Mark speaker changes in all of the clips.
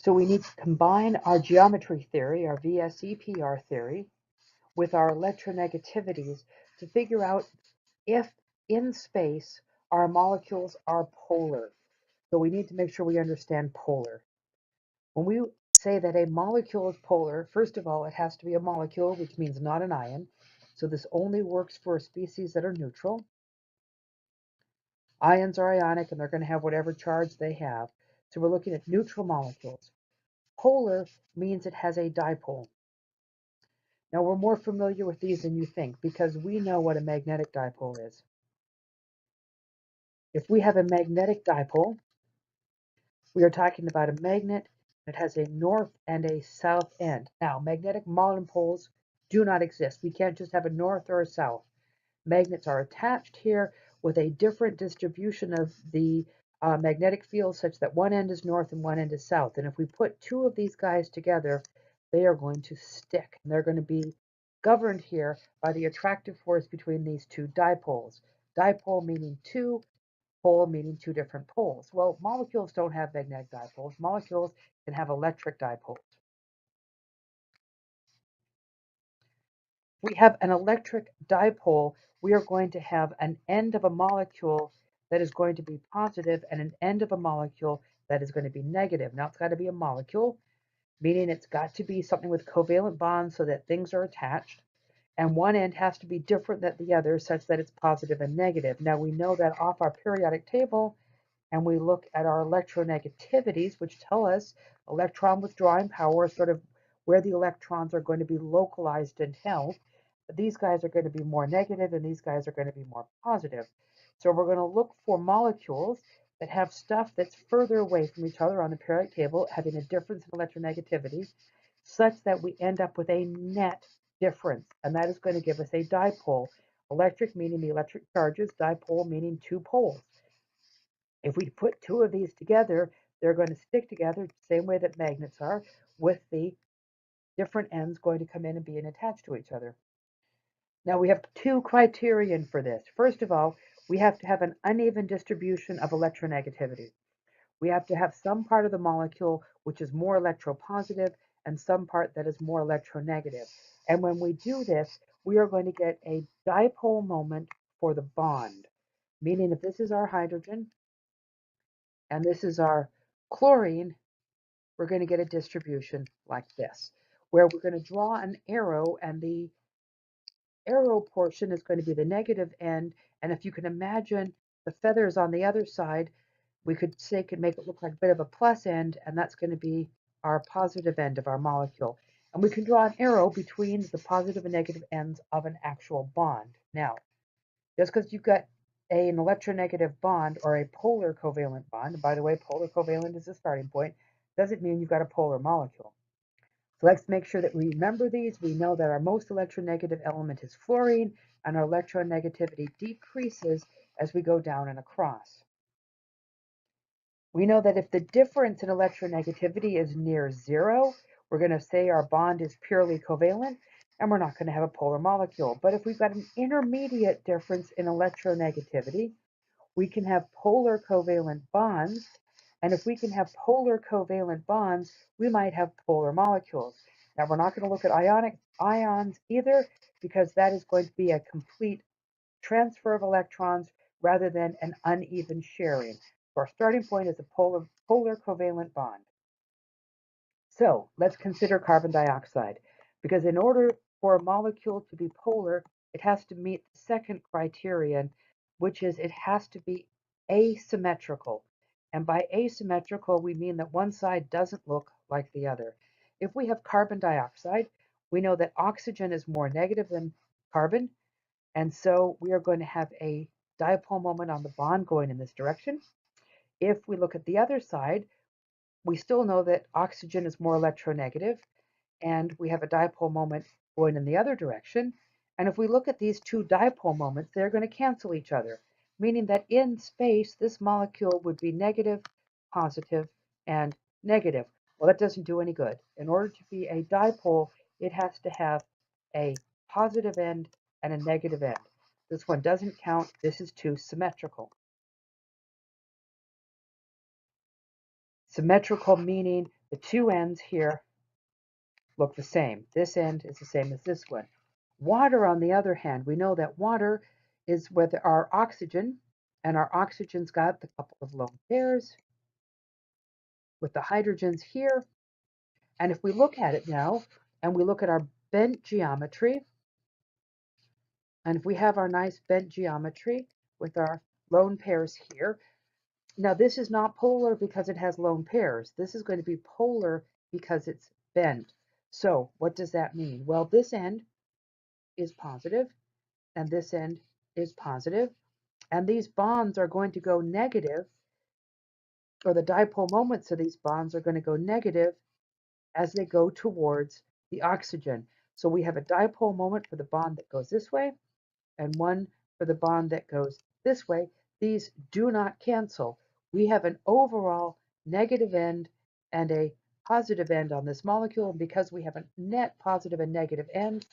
Speaker 1: So we need to combine our geometry theory, our VSEPR theory, with our electronegativities to figure out if in space our molecules are polar. So we need to make sure we understand polar. When we say that a molecule is polar, first of all, it has to be a molecule, which means not an ion. So this only works for species that are neutral. Ions are ionic, and they're going to have whatever charge they have. So we're looking at neutral molecules. Polar means it has a dipole. Now, we're more familiar with these than you think because we know what a magnetic dipole is. If we have a magnetic dipole, we are talking about a magnet that has a north and a south end. Now, magnetic monopoles do not exist. We can't just have a north or a south. Magnets are attached here with a different distribution of the magnetic field such that one end is north and one end is south. And if we put two of these guys together, they are going to stick. And they're going to be governed here by the attractive force between these two dipoles. Dipole meaning two, pole meaning two different poles. Well, molecules don't have magnetic dipoles. Molecules can have electric dipoles. We have an electric dipole. We are going to have an end of a molecule that is going to be positive and an end of a molecule that is going to be negative. Now, it's got to be a molecule, meaning it's got to be something with covalent bonds so that things are attached. And one end has to be different than the other such that it's positive and negative. Now, we know that off our periodic table, and we look at our electronegativities, which tell us electron withdrawing power, sort of where the electrons are going to be localized and held. But these guys are going to be more negative, and these guys are going to be more positive. So we're going to look for molecules that have stuff that's further away from each other on the periodic table, having a difference in electronegativity, such that we end up with a net difference, and that is going to give us a dipole. Electric meaning the electric charges, dipole meaning two poles. If we put two of these together, they're going to stick together the same way that magnets are, with the different ends going to come in and being attached to each other. Now we have two criterion for this. First of all, we have to have an uneven distribution of electronegativity. We have to have some part of the molecule which is more electropositive and some part that is more electronegative. And when we do this, we are going to get a dipole moment for the bond, meaning if this is our hydrogen and this is our chlorine, we're going to get a distribution like this, where we're going to draw an arrow, and the arrow portion is going to be the negative end. And if you can imagine the feathers on the other side, we could make it look like a bit of a plus end, and that's going to be our positive end of our molecule. And we can draw an arrow between the positive and negative ends of an actual bond. Now, just because you've got an electronegative bond or a polar covalent bond, and by the way, polar covalent is the starting point, doesn't mean you've got a polar molecule. So let's make sure that we remember these. We know that our most electronegative element is fluorine, and our electronegativity decreases as we go down and across. We know that if the difference in electronegativity is near zero, we're going to say our bond is purely covalent, and we're not going to have a polar molecule. But if we've got an intermediate difference in electronegativity, we can have polar covalent bonds. And if we can have polar covalent bonds, we might have polar molecules. Now, we're not going to look at ions either, because that is going to be a complete transfer of electrons rather than an uneven sharing. So our starting point is a polar covalent bond. So let's consider carbon dioxide, because in order for a molecule to be polar, it has to meet the second criterion, which is it has to be asymmetrical. And by asymmetrical, we mean that one side doesn't look like the other. If we have carbon dioxide, we know that oxygen is more negative than carbon, and so we are going to have a dipole moment on the bond going in this direction. If we look at the other side, we still know that oxygen is more electronegative, and we have a dipole moment going in the other direction. And if we look at these two dipole moments, they're going to cancel each other, meaning that in space, this molecule would be negative, positive, and negative. Well, that doesn't do any good. In order to be a dipole, it has to have a positive end and a negative end. This one doesn't count. This is too symmetrical. Symmetrical meaning The two ends here look the same. This end is the same as this one. Water, on the other hand, we know that water is with our oxygen, and our oxygen's got a couple of lone pairs with the hydrogens here. And if we look at it now, and we look at our bent geometry, and if we have our nice bent geometry with our lone pairs here, now this is not polar because it has lone pairs. This is going to be polar because it's bent. So what does that mean? Well, this end is positive, and this end is positive, and these bonds are going to go negative, or the dipole moments of these bonds are going to go negative as they go towards the oxygen. So we have a dipole moment for the bond that goes this way, and one for the bond that goes this way. These do not cancel. We have an overall negative end and a positive end on this molecule, and because we have a net positive and negative end,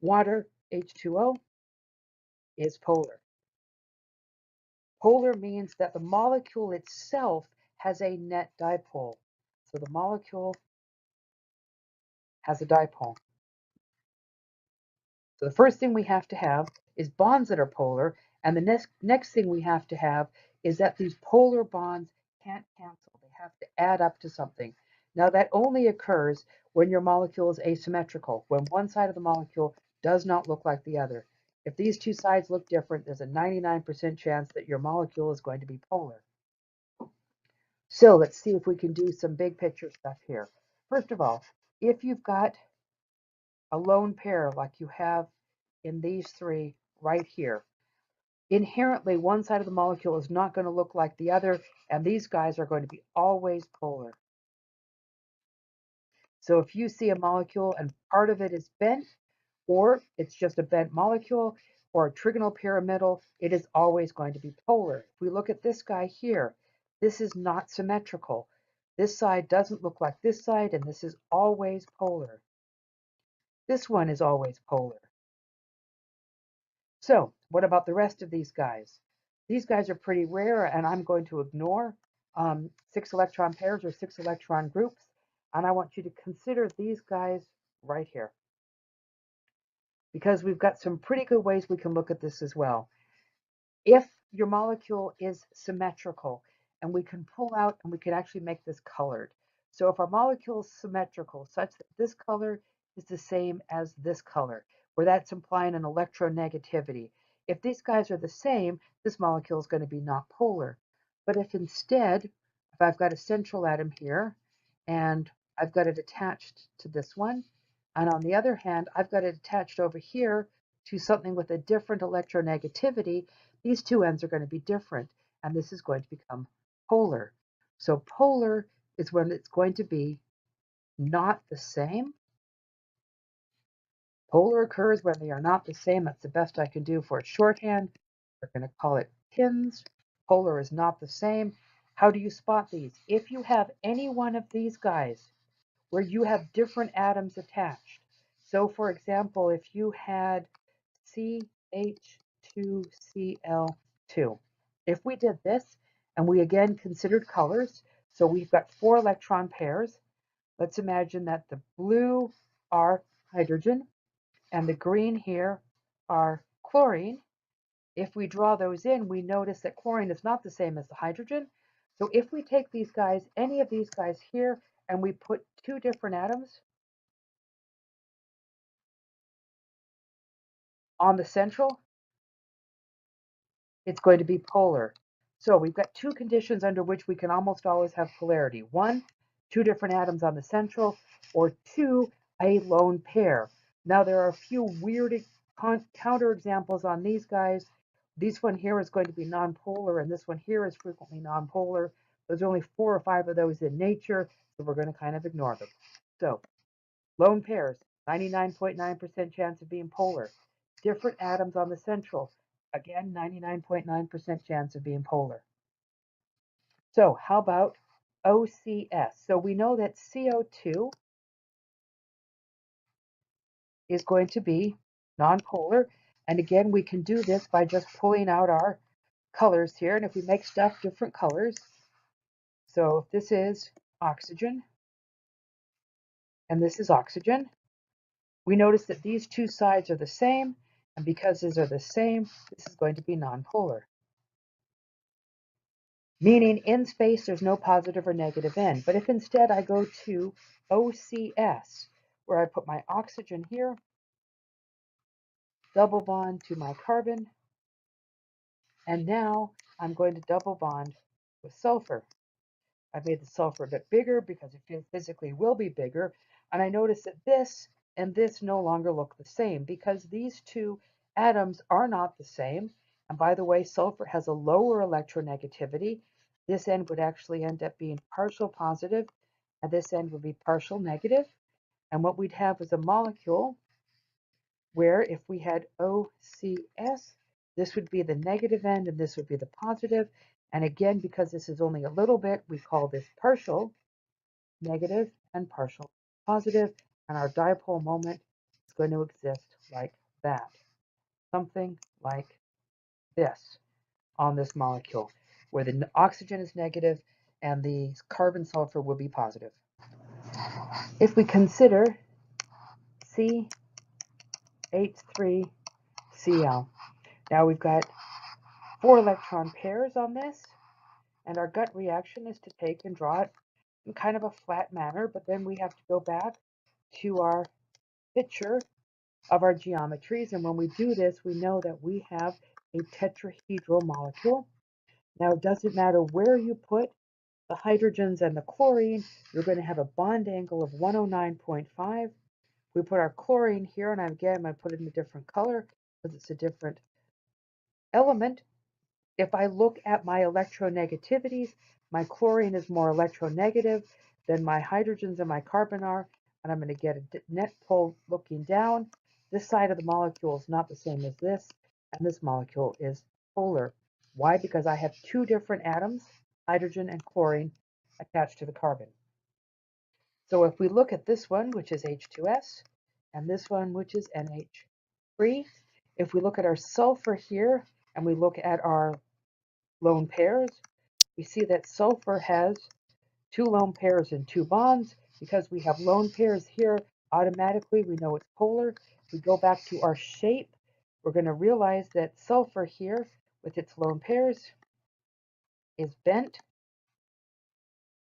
Speaker 1: water, H2O, is polar. Polar means that the molecule itself has a net dipole. So the molecule has a dipole. So the first thing we have to have is bonds that are polar, and the next thing we have to have is that these polar bonds can't cancel. They have to add up to something. Now that only occurs when your molecule is asymmetrical, when one side of the molecule does not look like the other. If these two sides look different, there's a 99% chance that your molecule is going to be polar. So let's see if we can do some big picture stuff here. First of all, if you've got a lone pair like you have in these three right here, inherently one side of the molecule is not going to look like the other, and these guys are going to be always polar. So if you see a molecule and part of it is bent, or it's just a bent molecule, or a trigonal pyramidal, it is always going to be polar. If we look at this guy here, this is not symmetrical. This side doesn't look like this side, and this is always polar. This one is always polar. So what about the rest of these guys? These guys are pretty rare, and I'm going to ignore 6 electron pairs or 6 electron groups, and I want you to consider these guys right here, because we've got some pretty good ways we can look at this as well. If your molecule is symmetrical, and we can pull out and we can actually make this colored. So if our molecule is symmetrical such that this color is the same as this color, where that's implying an electronegativity. If these guys are the same, this molecule is going to be not polar. But if instead, if I've got a central atom here, and I've got it attached to this one, and on the other hand, I've got it attached over here to something with a different electronegativity, these two ends are going to be different, and this is going to become polar. So polar is when it's going to be not the same. Polar occurs when they are not the same. That's the best I can do for its shorthand. We're going to call it pins. Polar is not the same. How do you spot these? If you have any one of these guys where you have different atoms attached. So for example, if you had CH2Cl2, if we did this and we again considered colors, so we've got 4 electron pairs. Let's imagine that the blue are hydrogen and the green here are chlorine. If we draw those in, we notice that chlorine is not the same as the hydrogen. So if we take these guys, any of these guys here, and we put 2 different atoms on the central, it's going to be polar. So we've got 2 conditions under which we can almost always have polarity. 1, 2 different atoms on the central, or 2, a lone pair. Now there are a few weird counter examples on these guys. This one here is going to be nonpolar, and this one here is frequently nonpolar. There's only 4 or 5 of those in nature, so we're going to kind of ignore them. So lone pairs, 99.9% chance of being polar. Different atoms on the central, again, 99.9% chance of being polar. So how about OCS? So we know that CO2 is going to be nonpolar. And again, we can do this by just pulling out our colors here. And if we make stuff different colors, so if this is oxygen, and this is oxygen. We notice that these two sides are the same, and because these are the same, this is going to be nonpolar. Meaning in space there's no positive or negative end. But if instead I go to OCS, where I put my oxygen here, double bond to my carbon, and now I'm going to double bond with sulfur. I've made the sulfur a bit bigger because it physically will be bigger, and I notice that this and this no longer look the same because these two atoms are not the same. And by the way, sulfur has a lower electronegativity. This end would actually end up being partial positive, and this end would be partial negative. And what we'd have is a molecule where if we had OCS, this would be the negative end and this would be the positive. And again, because this is only a little bit, we call this partial negative and partial positive, and our dipole moment is going to exist like that. Something like this on this molecule, where the oxygen is negative and the carbon sulfur will be positive. If we consider CH3Cl, now we've got 4 electron pairs on this, and our gut reaction is to take and draw it in kind of a flat manner, but then we have to go back to our picture of our geometries, and when we do this, we know that we have a tetrahedral molecule. Now, it doesn't matter where you put the hydrogens and the chlorine, you're going to have a bond angle of 109.5. We put our chlorine here, and again, I'm going to put it in a different color because it's a different element. If I look at my electronegativities, my chlorine is more electronegative than my hydrogens and my carbon are, and I'm going to get a net pole looking down. This side of the molecule is not the same as this, and this molecule is polar. Why? Because I have 2 different atoms, hydrogen and chlorine, attached to the carbon. So if we look at this one, which is H2S, and this one, which is NH3, if we look at our sulfur here, and we look at our lone pairs, we see that sulfur has 2 lone pairs and 2 bonds. Because we have lone pairs here, automatically we know it's polar. If we go back to our shape, we're going to realize that sulfur here with its lone pairs is bent.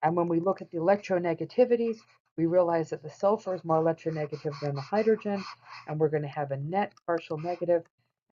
Speaker 1: And when we look at the electronegativities, we realize that the sulfur is more electronegative than the hydrogen, and we're going to have a net partial negative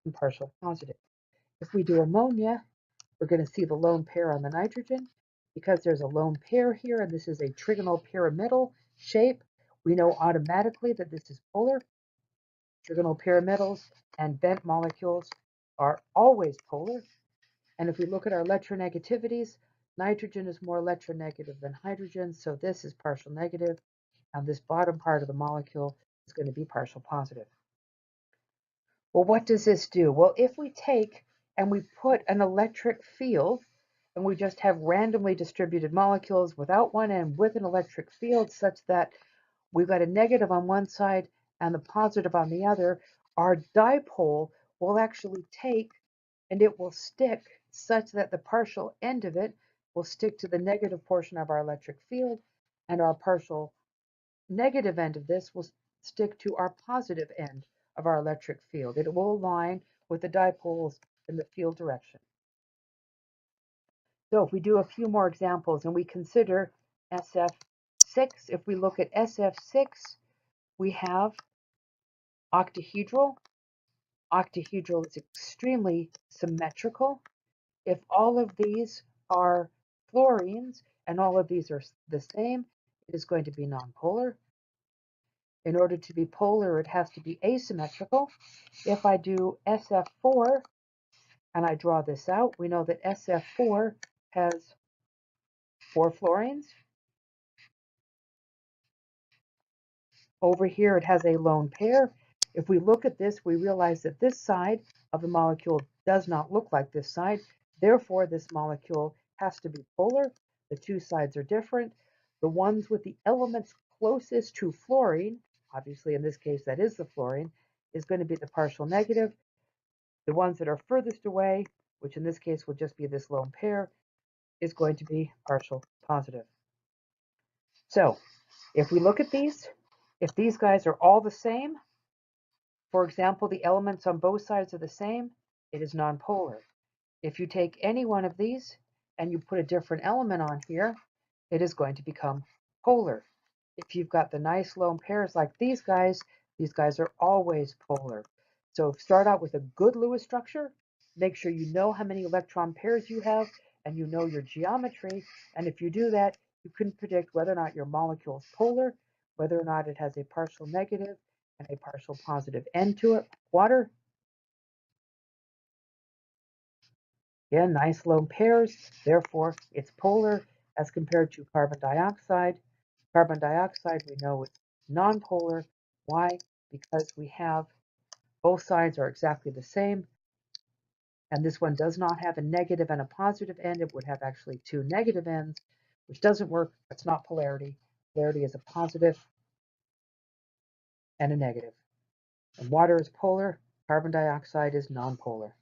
Speaker 1: and partial positive. If we do ammonia, we're going to see the lone pair on the nitrogen. Because there's a lone pair here, and this is a trigonal pyramidal shape, we know automatically that this is polar. Trigonal pyramids and bent molecules are always polar. And if we look at our electronegativities, nitrogen is more electronegative than hydrogen, so this is partial negative, and this bottom part of the molecule is going to be partial positive. Well, what does this do? Well, if we take and we put an electric field, and we just have randomly distributed molecules without one end with an electric field such that we've got a negative on one side and the positive on the other, our dipole will actually take and it will stick such that the partial end of it will stick to the negative portion of our electric field, and our partial negative end of this will stick to our positive end of our electric field. It will align with the dipoles in the field direction. So if we do a few more examples and we consider SF6, if we look at SF6, we have octahedral. Octahedral is extremely symmetrical. If all of these are fluorines and all of these are the same, it is going to be nonpolar. In order to be polar, it has to be asymmetrical. If I do SF4 and I draw this out, we know that SF4 has 4 fluorines. Over here, it has a lone pair. If we look at this, we realize that this side of the molecule does not look like this side. Therefore, this molecule has to be polar. The 2 sides are different. The ones with the elements closest to fluorine, obviously in this case that is the fluorine, is going to be the partial negative. The ones that are furthest away, which in this case will just be this lone pair, is going to be partial positive. So if we look at these, If these guys are all the same, for example, the elements on both sides are the same, it is nonpolar. If you take any one of these and you put a different element on here, it is going to become polar. If you've got the nice lone pairs like these guys are always polar. So start out with a good Lewis structure. Make sure you know how many electron pairs you have and you know your geometry. And if you do that, you can predict whether or not your molecule is polar, whether or not it has a partial negative and a partial positive end to it. Water, again, nice lone pairs, therefore it's polar as compared to carbon dioxide. Carbon dioxide, we know it's nonpolar. Why? Because we have both sides are exactly the same, and this one does not have a negative and a positive end. It would have actually two negative ends, which doesn't work. It's not polarity. Polarity is a positive and a negative. And water is polar, carbon dioxide is nonpolar.